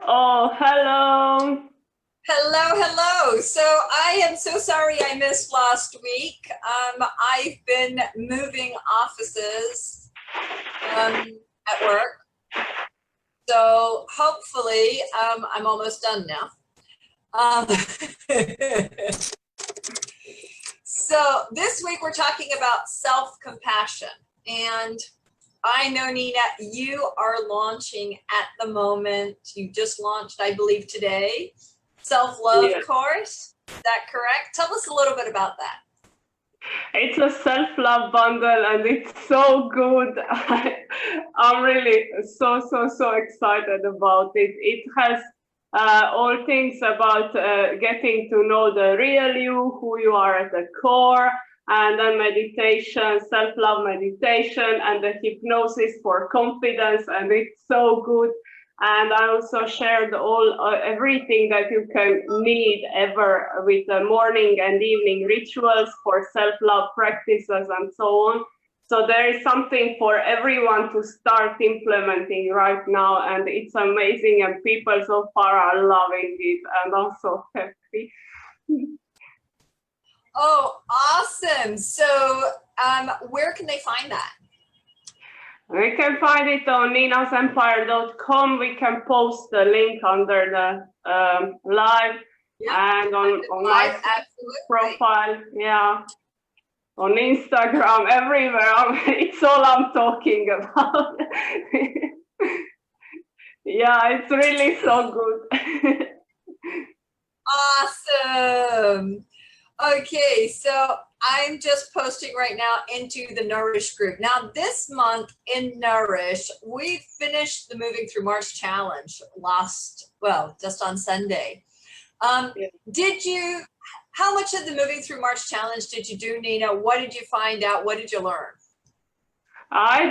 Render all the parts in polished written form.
Oh, hello. Hello. So I am so sorry I missed last week. I've been moving offices at work. So hopefully I'm almost done now. So this week we're talking about self-compassion. And I know, Nina, you are launching at the moment. You just launched, I believe, today, self-love course. Is that correct? Tell us a little bit about that. It's a self-love bundle and it's so good. I'm really so excited about it. It has all things about getting to know the real you, who you are at the core, and then meditation, self-love meditation, and the hypnosis for confidence, and it's so good. And I also shared everything that you can need ever with the morning and evening rituals for self-love practices and so on. So there is something for everyone to start implementing right now, and it's amazing, and people so far are loving it, and I'm so happy. Oh, awesome. So where can they find that? We can find it on ninasempire.com. We can post the link under the live and on my profile. Yeah. On Instagram, everywhere. It's all I'm talking about. Yeah, it's really so good. Awesome. Okay, so I'm just posting right now into the Nourish group. Now, this month in Nourish, we finished the Moving Through March challenge just on Sunday. How much of the Moving Through March challenge did you do, Nina? What did you find out? What did you learn? I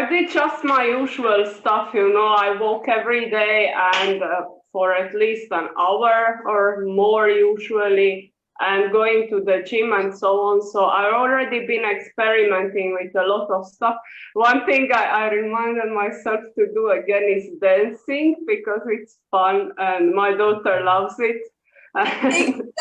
did just my usual stuff, I walk every day and for at least an hour or more usually, and going to the gym and so on. So I've already been experimenting with a lot of stuff. One thing I reminded myself to do again is dancing, because it's fun and my daughter loves it. Exactly.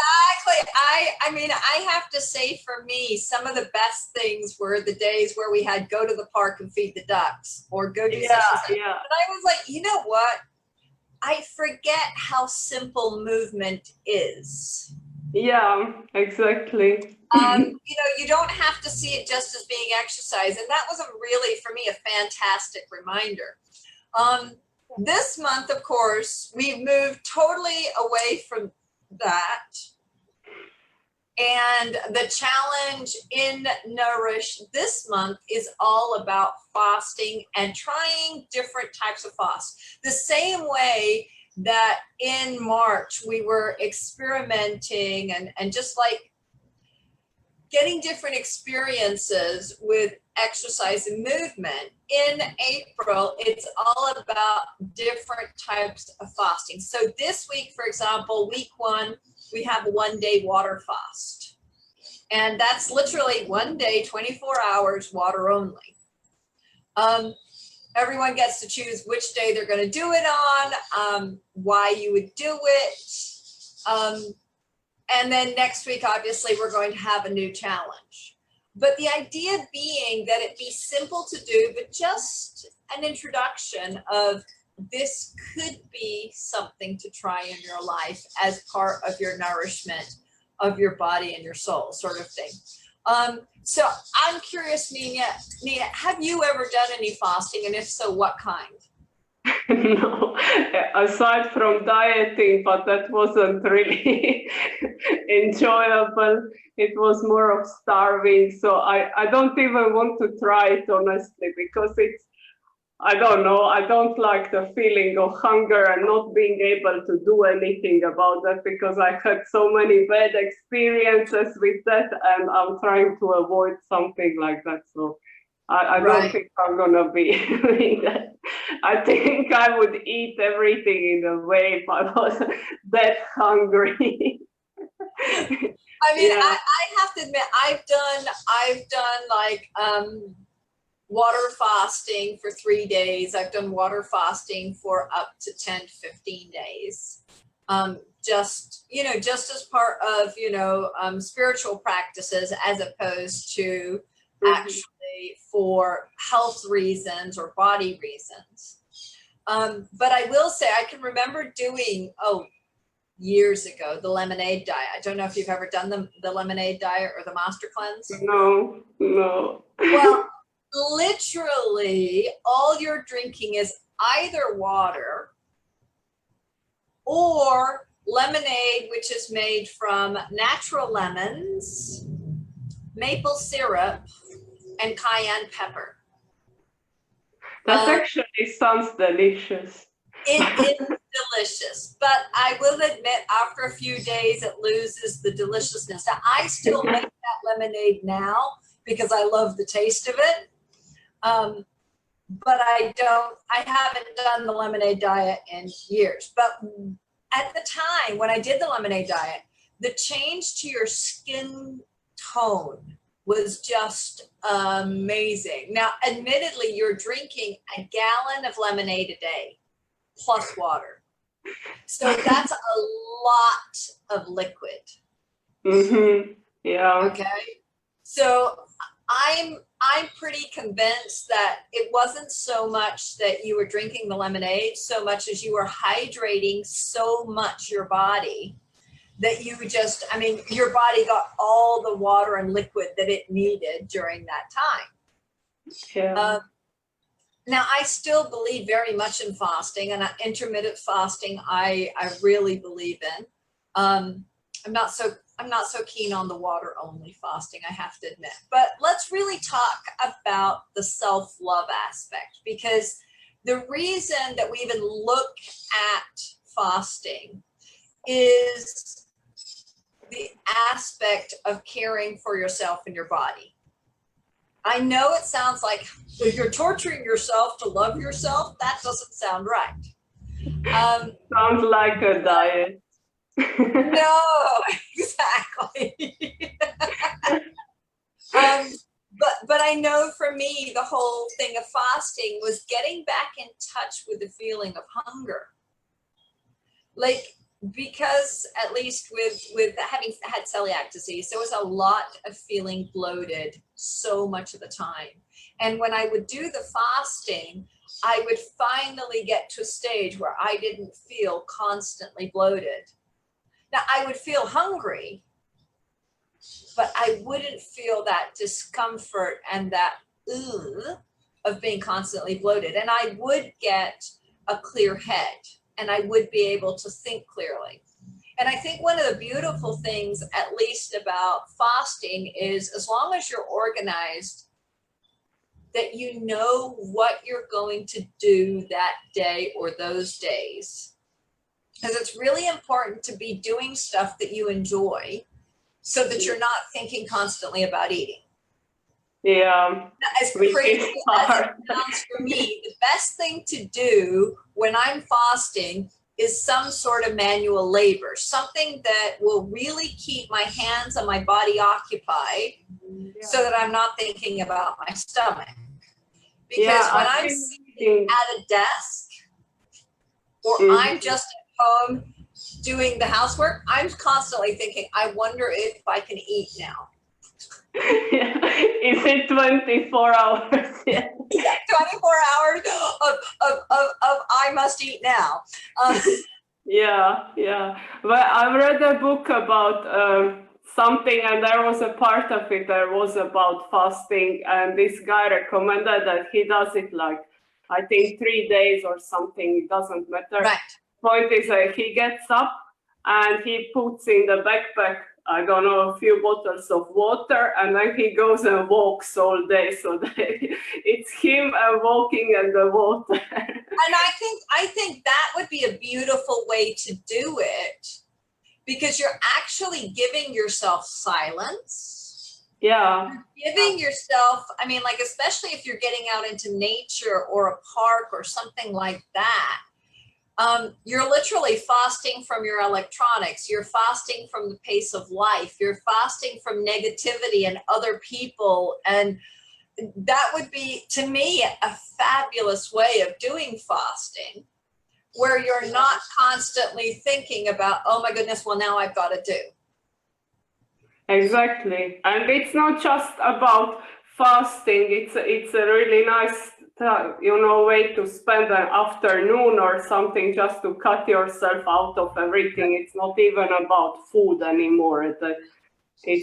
I mean, I have to say, for me, some of the best things were the days where we had go to the park and feed the ducks, or go do such and such. Yeah. But I was like, you know what? I forget how simple movement is. Yeah, exactly. You don't have to see it just as being exercise. And that was for me, a fantastic reminder. This month, of course, we've moved totally away from that. And the challenge in Nourish this month is all about fasting and trying different types of fast. The same way that in March we were experimenting and just like getting different experiences with exercise and movement. In April, it's all about different types of fasting. So this week, for example, week 1, we have a 1-day water fast. And that's literally 1 day, 24 hours, water only. Everyone gets to choose which day they're going to do it on, why you would do it. And then next week, obviously, we're going to have a new challenge. But the idea being that it be simple to do, but just an introduction of this could be something to try in your life as part of your nourishment of your body and your soul, sort of thing. So I'm curious, Nina, have you ever done any fasting? And if so, what kind? No, aside from dieting, but that wasn't really enjoyable. It was more of starving. So I don't even want to try it, honestly, because I don't know, I don't like the feeling of hunger and not being able to do anything about that, because I had so many bad experiences with that, and I'm trying to avoid something like that. So I don't think I'm gonna be doing that. I think I would eat everything in a way if I was that hungry. I mean, I have to admit, I've done like water fasting for 3 days. I've done water fasting for up to 10 to 15 days. Just as part of, spiritual practices, as opposed to actually for health reasons or body reasons. But I will say, I can remember doing, years ago, the lemonade diet. I don't know if you've ever done the lemonade diet or the master cleanse. No. Well, literally all you're drinking is either water or lemonade, which is made from natural lemons, maple syrup, and cayenne pepper. That actually sounds delicious. It is delicious, but I will admit, after a few days, it loses the deliciousness. Now, I still make that lemonade now because I love the taste of it. But I haven't done the lemonade diet in years. But at the time when I did the lemonade diet, the change to your skin tone was just amazing. Now, admittedly, you're drinking a gallon of lemonade a day plus water. So that's a lot of liquid. Yeah. Okay. So I'm pretty convinced that it wasn't so much that you were drinking the lemonade so much as you were hydrating so much your body that you just, your body got all the water and liquid that it needed during that time. Yeah. Now, I still believe very much in fasting, and intermittent fasting I really believe in. I'm not so keen on the water only fasting, I have to admit. But let's really talk about the self-love aspect, because the reason that we even look at fasting is the aspect of caring for yourself and your body. I know it sounds like you're torturing yourself to love yourself. That doesn't sound right. Sounds like a diet. No, exactly. But I know for me, the whole thing of fasting was getting back in touch with the feeling of hunger. Because at least with having had celiac disease, there was a lot of feeling bloated so much of the time. And when I would do the fasting, I would finally get to a stage where I didn't feel constantly bloated. Now, I would feel hungry, but I wouldn't feel that discomfort and that of being constantly bloated. And I would get a clear head, and I would be able to think clearly. And I think one of the beautiful things, at least about fasting, is as long as you're organized, that you know what you're going to do that day or those days. Because it's really important to be doing stuff that you enjoy so that you're not thinking constantly about eating. Yeah. As crazy as it sounds for me, the best thing to do when I'm fasting is some sort of manual labor, something that will really keep my hands and my body occupied so that I'm not thinking about my stomach. Because when I'm sitting at a desk or I'm just at home doing the housework, I'm constantly thinking, I wonder if I can eat now. Yeah. Is it 24 hours? Yeah. 24 hours of I must eat now. Yeah. But I read a book about something, and there was a part of it that was about fasting, and this guy recommended that he does it I think 3 days or something. It doesn't matter. Right. Point is that he gets up and he puts in the backpack, I don't know, a few bottles of water, and then he goes and walks all day. So that it's him and walking and the water. And I think that would be a beautiful way to do it, because you're actually giving yourself silence. Yeah. You're giving yourself, especially if you're getting out into nature or a park or something like that. You're literally fasting from your electronics. You're fasting from the pace of life. You're fasting from negativity and other people and that would be, to me, a fabulous way of doing fasting, where you're not constantly thinking about, oh my goodness, well, now I've got to do. Exactly. And it's not just about fasting, it's a really nice way to spend an afternoon or something, just to cut yourself out of everything. It's not even about food anymore. It's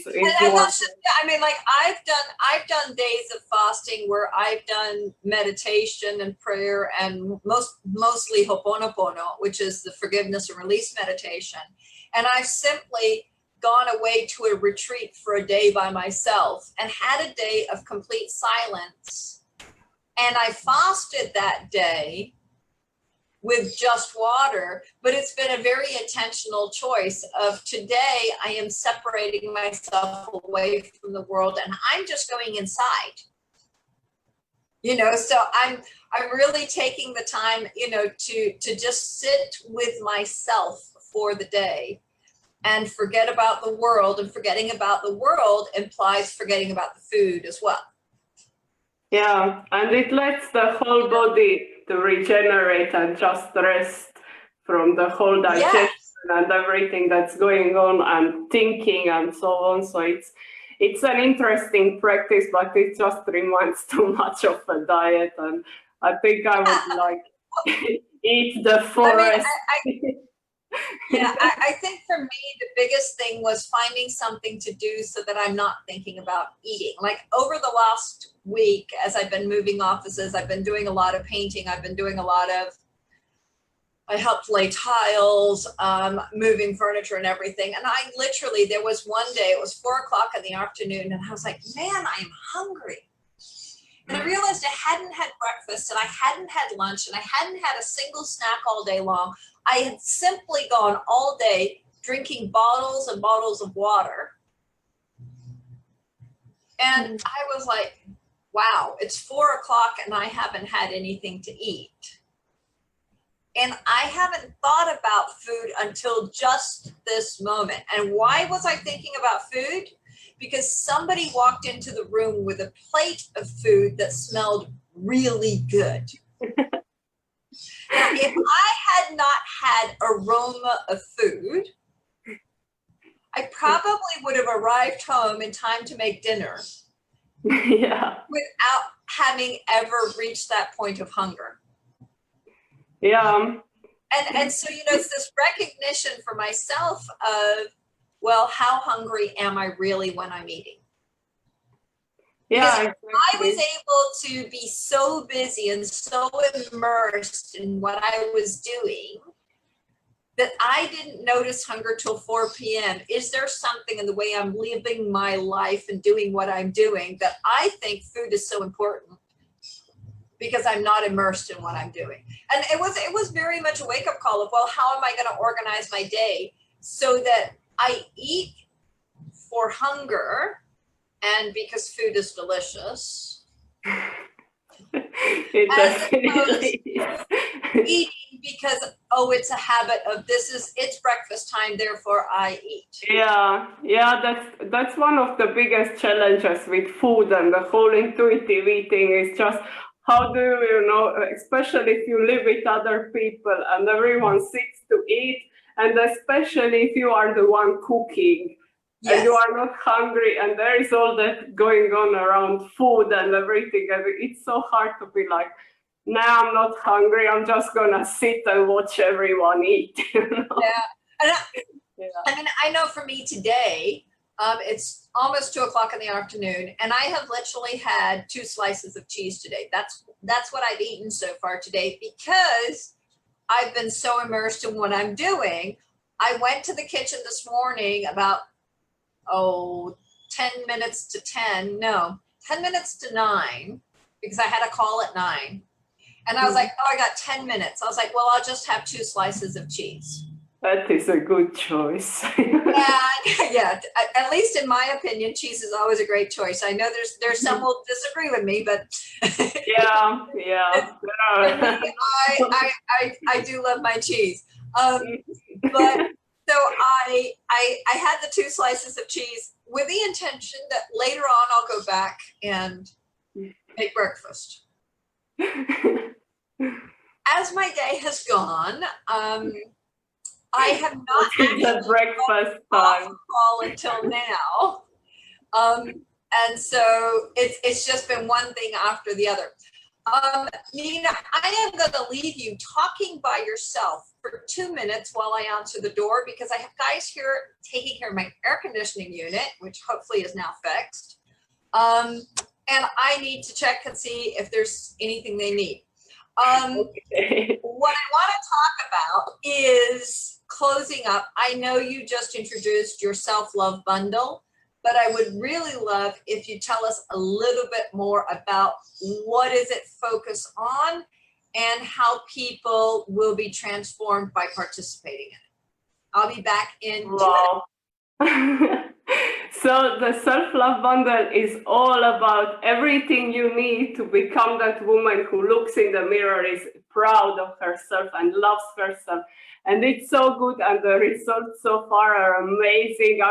and more. that's just, I mean, like I've done days of fasting where I've done meditation and prayer, and mostly Ho'oponopono, which is the forgiveness and release meditation. And I've simply gone away to a retreat for a day by myself and had a day of complete silence. And I fasted that day with just water, but it's been a very intentional choice of, today I am separating myself away from the world and I'm just going inside. So I'm really taking the time, to just sit with myself for the day and forget about the world. And forgetting about the world implies forgetting about the food as well. Yeah, and it lets the whole body to regenerate and just rest from the whole digestion and everything that's going on, and thinking and so on. So it's an interesting practice, but it just reminds too much of a diet. And I think I would like eat the forest. I think for me, the biggest thing was finding something to do so that I'm not thinking about eating. Like over the last week, as I've been moving offices, I've been doing a lot of painting. I've been doing I helped lay tiles, moving furniture and everything. And I literally, there was one day, it was 4:00 in the afternoon, and I was like, man, I am hungry. And I realized I hadn't had breakfast, and I hadn't had lunch, and I hadn't had a single snack all day long. I had simply gone all day drinking bottles and bottles of water. And I was like, wow, it's 4:00 and I haven't had anything to eat. And I haven't thought about food until just this moment. And why was I thinking about food? Because somebody walked into the room with a plate of food that smelled really good. Now, if I had not had aroma of food, I probably would have arrived home in time to make dinner. Yeah. Without having ever reached that point of hunger. Yeah. And so, it's this recognition for myself of, well, how hungry am I really when I'm eating? Yeah, exactly. I was able to be so busy and so immersed in what I was doing that I didn't notice hunger till 4 p.m. Is there something in the way I'm living my life and doing what I'm doing that I think food is so important because I'm not immersed in what I'm doing? And it was very much a wake-up call of, well, how am I going to organize my day so that I eat for hunger and because food is delicious. It definitely is. Eating because, it's a habit of it's breakfast time, therefore I eat. Yeah, that's one of the biggest challenges with food and the whole intuitive eating is just how do especially if you live with other people and everyone sits to eat, and especially if you are the one cooking. Yes. And you are not hungry, and there is all that going on around food and everything. And it's so hard to be like, nah, I'm not hungry. I'm just gonna sit and watch everyone eat. Yeah. I mean, I know for me today, it's almost 2:00 in the afternoon, and I have literally had 2 slices of cheese today. That's what I've eaten so far today because I've been so immersed in what I'm doing. I went to the kitchen this morning about 10 minutes to 9, because I had a call at 9. And I was like, I got 10 minutes. I was like, well, I'll just have 2 slices of cheese. That is a good choice. Yeah. At least in my opinion, cheese is always a great choice. I know there's some who will disagree with me, but yeah. I do love my cheese. But so I had the 2 slices of cheese with the intention that later on I'll go back and make breakfast. As my day has gone, I have not It's the breakfast off time. call until now. And so it's just been one thing after the other. Nina, I am going to leave you talking by yourself for 2 minutes while I answer the door, because I have guys here taking care of my air conditioning unit, which hopefully is now fixed. And I need to check and see if there's anything they need. Okay. What I want to talk about is closing up. I know you just introduced your self-love bundle, but I would really love if you tell us a little bit more about what is it focused on and how people will be transformed by participating in it. I'll be back in 2 minutes. Wow. So the self-love bundle is all about everything you need to become that woman who looks in the mirror, is proud of herself and loves herself. And it's so good, and the results so far are amazing.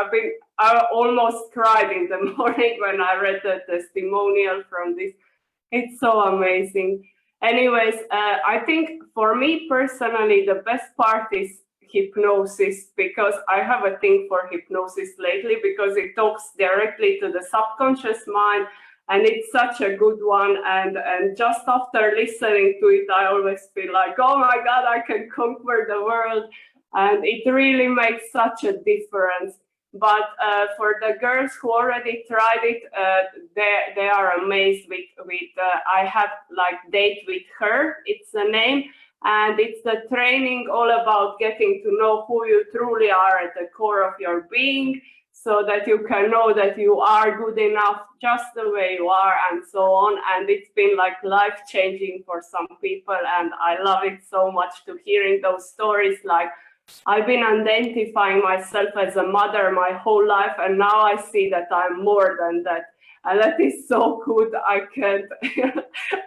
I almost cried in the morning when I read the testimonial from this. It's so amazing. Anyways, I think for me personally, the best part is hypnosis, because I have a thing for hypnosis lately, because it talks directly to the subconscious mind, and it's such a good one. And just after listening to it, I always feel like, oh my God, I can conquer the world. And it really makes such a difference. But for the girls who already tried it, they are amazed with I have like Date with Her, it's the name. And it's the training all about getting to know who you truly are at the core of your being, so that you can know that you are good enough just the way you are, and so on. And it's been like life-changing for some people, and I love it so much to hearing those stories. Like, I've been identifying myself as a mother my whole life, and now I see that I'm more than that. And that is so good. I can't.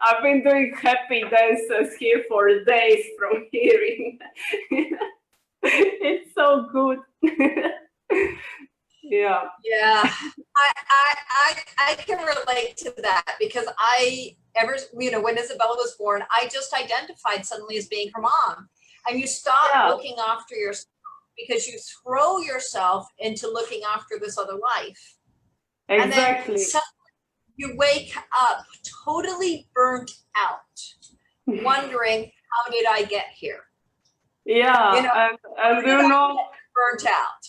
I've been doing happy dances here for days from hearing. It's so good. Yeah. Yeah, I can relate to that, because when Isabella was born, I just identified suddenly as being her mom. And you stop looking after yourself because you throw yourself into looking after this other life. Exactly. And then suddenly you wake up totally burnt out, wondering, how did I get here? Yeah, and you know, burnt out.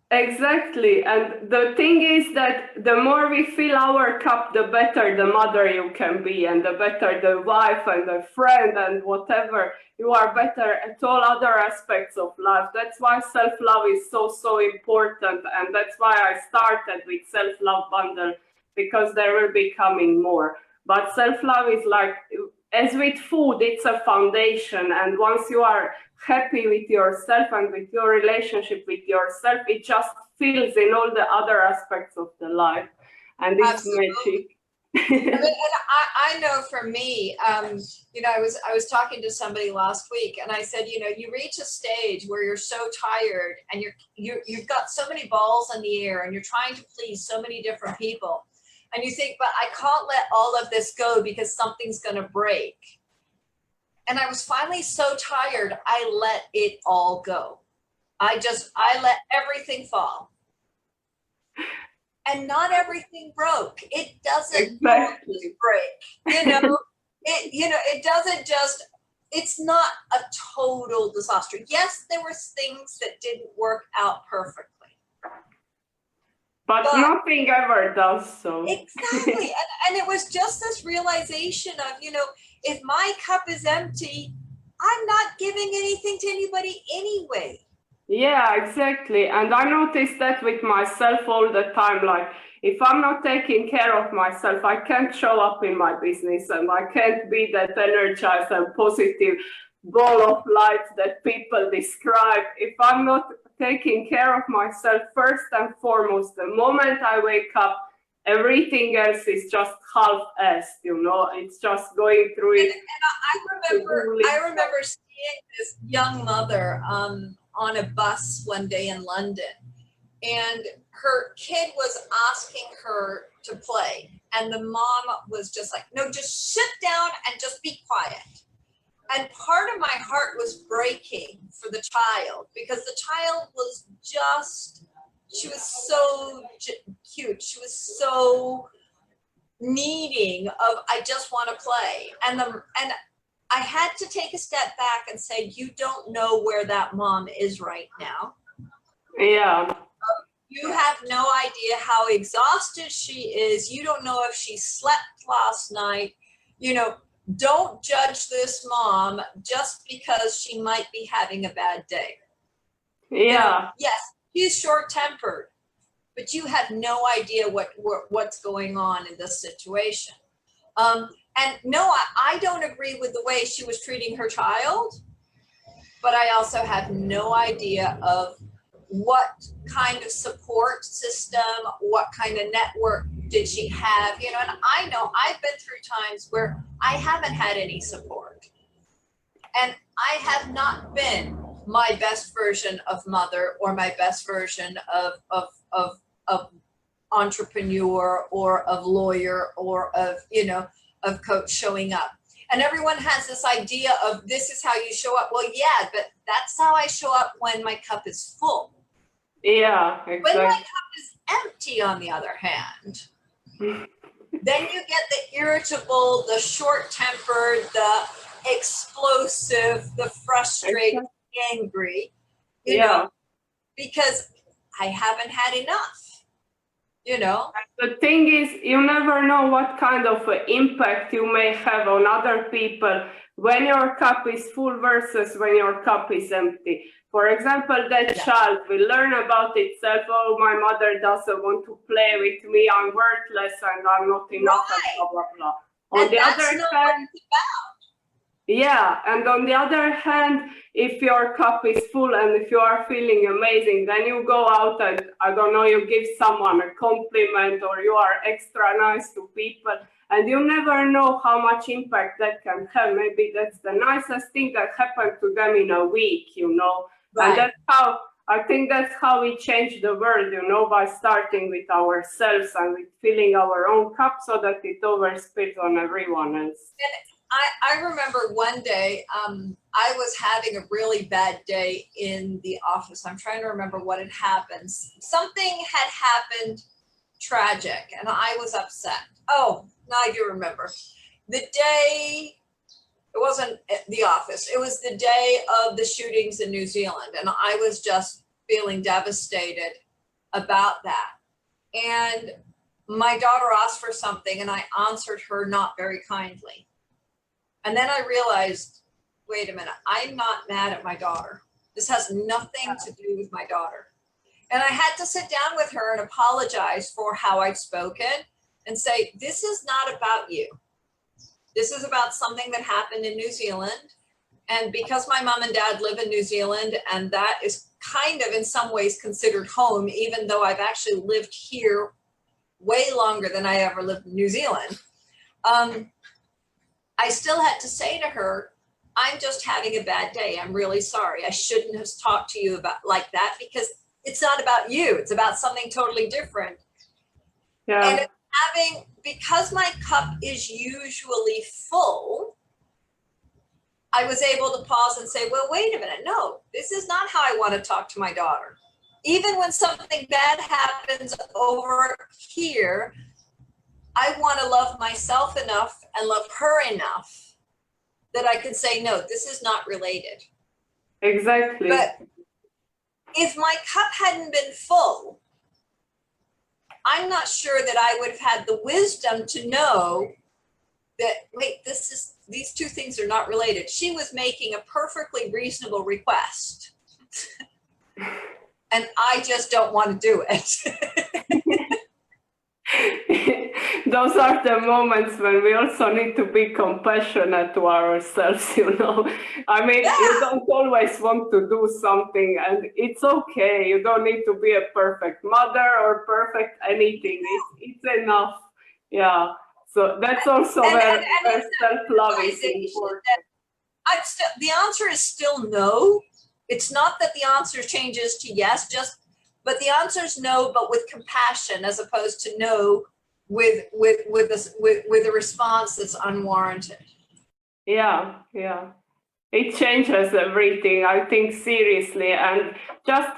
Exactly. And the thing is that the more we fill our cup, the better the mother you can be, and the better the wife and the friend and whatever. You are better at all other aspects of life. That's why self-love is so, so important. And that's why I started with self-love bundle, because there will be coming more. But self-love is like, as with food, it's a foundation. And once you are happy with yourself and with your relationship with yourself, it just fills in all the other aspects of the life, and it's magic. And I know for me, I was talking to somebody last week, and I said, you reach a stage where you're so tired, and you've got so many balls in the air, and you're trying to please so many different people, and you think, but I can't let all of this go because something's going to break. And I was finally so tired, I let it all go. I let everything fall. And not everything broke. It doesn't break. It doesn't just, it's not a total disaster. Yes, there were things that didn't work out perfectly. But nothing ever does so. Exactly. And it was just this realization of, if my cup is empty, I'm not giving anything to anybody anyway. Yeah, exactly. And I notice that with myself all the time. Like, if I'm not taking care of myself, I can't show up in my business, and I can't be that energized and positive ball of light that people describe. If I'm not taking care of myself first and foremost, the moment I wake up, everything else is just half-assed, it's just going through it. And I remember seeing this young mother on a bus one day in London, and her kid was asking her to play. And the mom was just like, no, just sit down and just be quiet. And part of my heart was breaking for the child because the child was just, she was so cute. She was so needing of, I just want to play. And I had to take a step back and say, you don't know where that mom is right now. Yeah. You have no idea how exhausted she is. You don't know if she slept last night. You know, don't judge this mom just because she might be having a bad day. Yeah. You know, yes, she's short-tempered, but you have no idea what's going on in this situation. And no, I don't agree with the way she was treating her child, but I also have no idea of what kind of support system, what kind of network did she have, you know, and I know I've been through times where I haven't had any support. And I have not been my best version of mother or my best version of entrepreneur or of lawyer or of, you know, of coach showing up. And everyone has this idea of this is how you show up. Well, yeah, but that's how I show up when my cup is full. Yeah, exactly. When my cup is empty, on the other hand, then you get the irritable, the short-tempered, the explosive, the frustrated, angry, you know, because I haven't had enough, you know. The thing is, you never know what kind of impact you may have on other people when your cup is full versus when your cup is empty. For example, that child will learn about itself. Oh, my mother doesn't want to play with me. I'm worthless and I'm not enough. Right. And blah, blah, blah. And that's not what it's about. Yeah, and on the other hand, if your cup is full and if you are feeling amazing, then you go out and, I don't know, you give someone a compliment or you are extra nice to people, and you never know how much impact that can have. Maybe that's the nicest thing that happened to them in a week, you know. Right. And that's how, I think that's how we change the world, you know, by starting with ourselves and with filling our own cup so that it overspills on everyone else. I remember one day I was having a really bad day in the office. I'm trying to remember what had happened. Something had happened tragic and I was upset. Oh, now I do remember. The day, it wasn't at the office, it was the day of the shootings in New Zealand, and I was just feeling devastated about that. And my daughter asked for something and I answered her not very kindly. And then I realized, wait a minute, I'm not mad at my daughter. This has nothing to do with my daughter. And I had to sit down with her and apologize for how I'd spoken and say, this is not about you. This is about something that happened in New Zealand. And because my mom and dad live in New Zealand, and that is kind of in some ways considered home, even though I've actually lived here way longer than I ever lived in New Zealand. I still had to say to her, I'm just having a bad day. I'm really sorry. I shouldn't have talked to you about like that because it's not about you. It's about something totally different. Yeah. And because my cup is usually full, I was able to pause and say, well, wait a minute. No, this is not how I want to talk to my daughter. Even when something bad happens over here, I want to love myself enough and love her enough that I can say, no, this is not related. Exactly. But if my cup hadn't been full, I'm not sure that I would have had the wisdom to know that, wait, these two things are not related. She was making a perfectly reasonable request. And I just don't want to do it. Those are the moments when we also need to be compassionate to ourselves, you know. I mean, you don't always want to do something, and it's okay. You don't need to be a perfect mother or perfect anything. It's enough. Yeah. So that's also where self-love is important. The answer is still no. It's not that the answer changes to yes, But the answer is no, but with compassion, as opposed to no with a response that's unwarranted. Yeah, yeah. It changes everything, I think, seriously. And just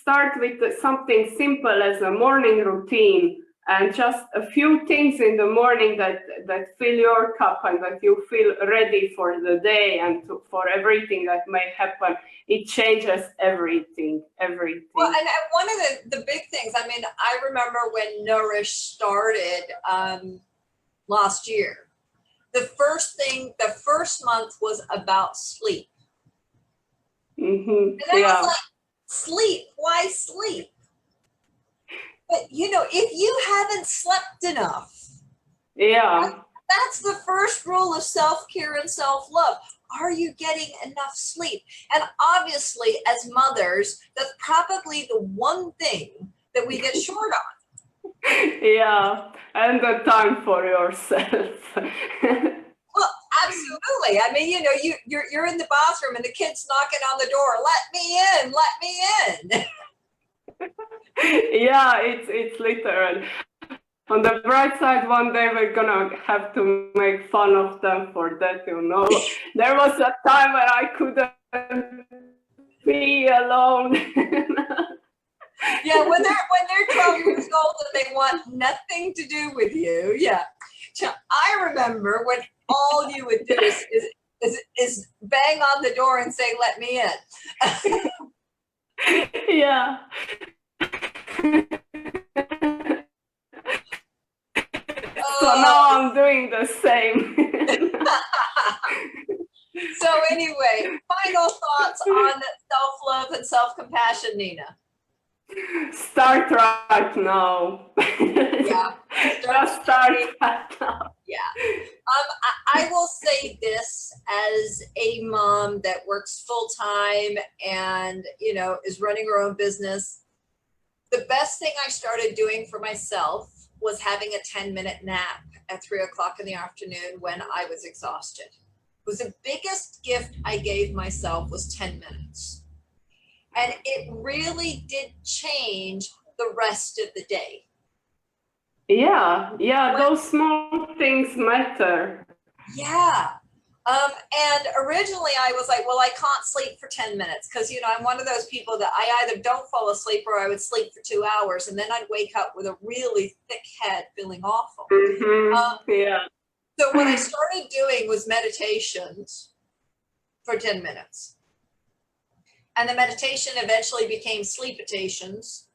start with something simple as a morning routine, and just a few things in the morning that fill your cup and that you feel ready for the day and for everything that may happen. It changes everything. Well, and one of the big things, I mean, I remember when Nourish started last year. The first month was about sleep. Mm-hmm. And I was like, sleep, why sleep? But if you haven't slept enough, that's the first rule of self-care and self-love. Are you getting enough sleep? And obviously, as mothers, that's probably the one thing that we get short on. Yeah, and the time for yourself. Well, absolutely. I mean, you're in the bathroom and the kid's knocking on the door. Let me in. Yeah, it's literal. On the bright side, one day we're gonna have to make fun of them for that. There was a time where I couldn't be alone. Yeah, when they're 12 years old and they want nothing to do with you. Yeah. So I remember when all you would do is bang on the door and say, "Let me in." Yeah. So now I'm doing the same. So anyway, final thoughts on self-love and self-compassion, Nina. Start right now. Yeah. Start right now. Yeah. I will say this as a mom that works full time and, is running her own business. The best thing I started doing for myself was having a 10-minute nap at 3:00 in the afternoon when I was exhausted. It was the biggest gift I gave myself was 10 minutes. And it really did change the rest of the day. Yeah, those small things matter. Yeah. And originally I was like, well, I can't sleep for 10 minutes because, I'm one of those people that I either don't fall asleep or I would sleep for 2 hours and then I'd wake up with a really thick head feeling awful. Mm-hmm. Yeah. So what I started doing was meditations for 10 minutes. And the meditation eventually became sleepitations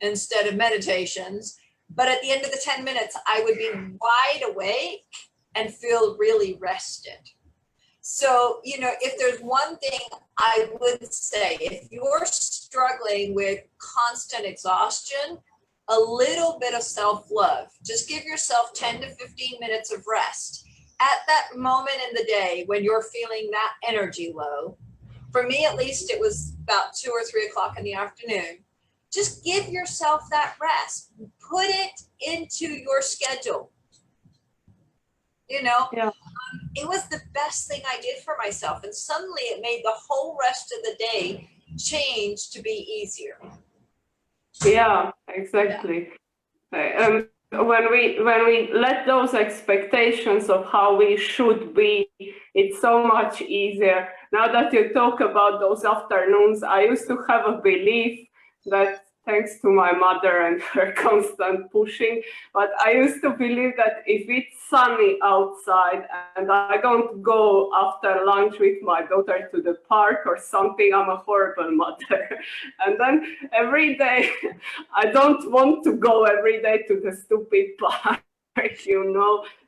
instead of meditations. But at the end of the 10 minutes, I would be wide awake and feel really rested. So, if there's one thing I would say, if you're struggling with constant exhaustion, a little bit of self-love, just give yourself 10 to 15 minutes of rest. At that moment in the day when you're feeling that energy low, for me at least, it was about 2 or 3 o'clock in the afternoon. Just give yourself that rest. Put it into your schedule. Yeah. It was the best thing I did for myself. And suddenly it made the whole rest of the day change to be easier. Yeah, exactly. Yeah. When we let those expectations of how we should be, it's so much easier. Now that you talk about those afternoons, I used to have a belief that, thanks to my mother and her constant pushing, but I used to believe that if it's sunny outside and I don't go after lunch with my daughter to the park or something, I'm a horrible mother. And then every day, I don't want to go every day to the stupid park,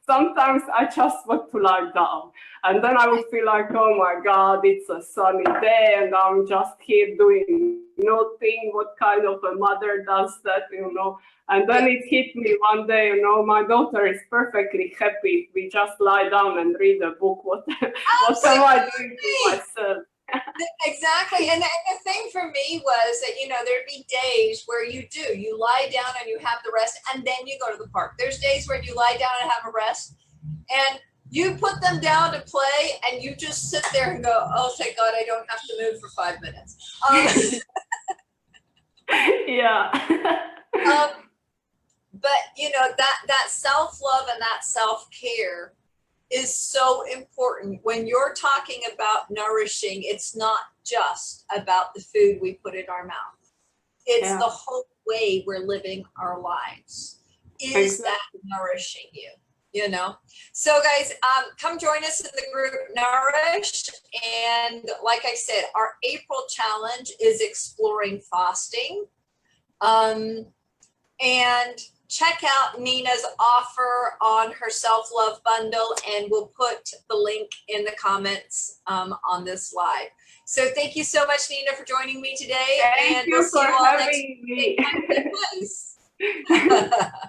Sometimes I just want to lie down. And then I would feel like, oh my God, it's a sunny day and I'm just here doing nothing. What kind of a mother does that, And then it hit me one day, my daughter is perfectly happy if we just lie down and read a book. What am I doing to myself? Exactly. And the thing for me was that, there'd be days where you lie down and you have the rest and then you go to the park. There's days where you lie down and have a rest and you put them down to play and you just sit there and go, oh, thank God I don't have to move for 5 minutes. Yeah. But you know, that self-love and that self-care is so important. When you're talking about nourishing, it's not just about the food we put in our mouth. It's Yeah. the whole way we're living our lives. Is Exactly. that nourishing you? You know? So guys, come join us in the group Nourish. And like I said, our April challenge is exploring fasting. And check out Nina's offer on her self-love bundle, and we'll put the link in the comments on this live. So thank you so much, Nina, for joining me today. Thank And you we'll see for you all next having me. week.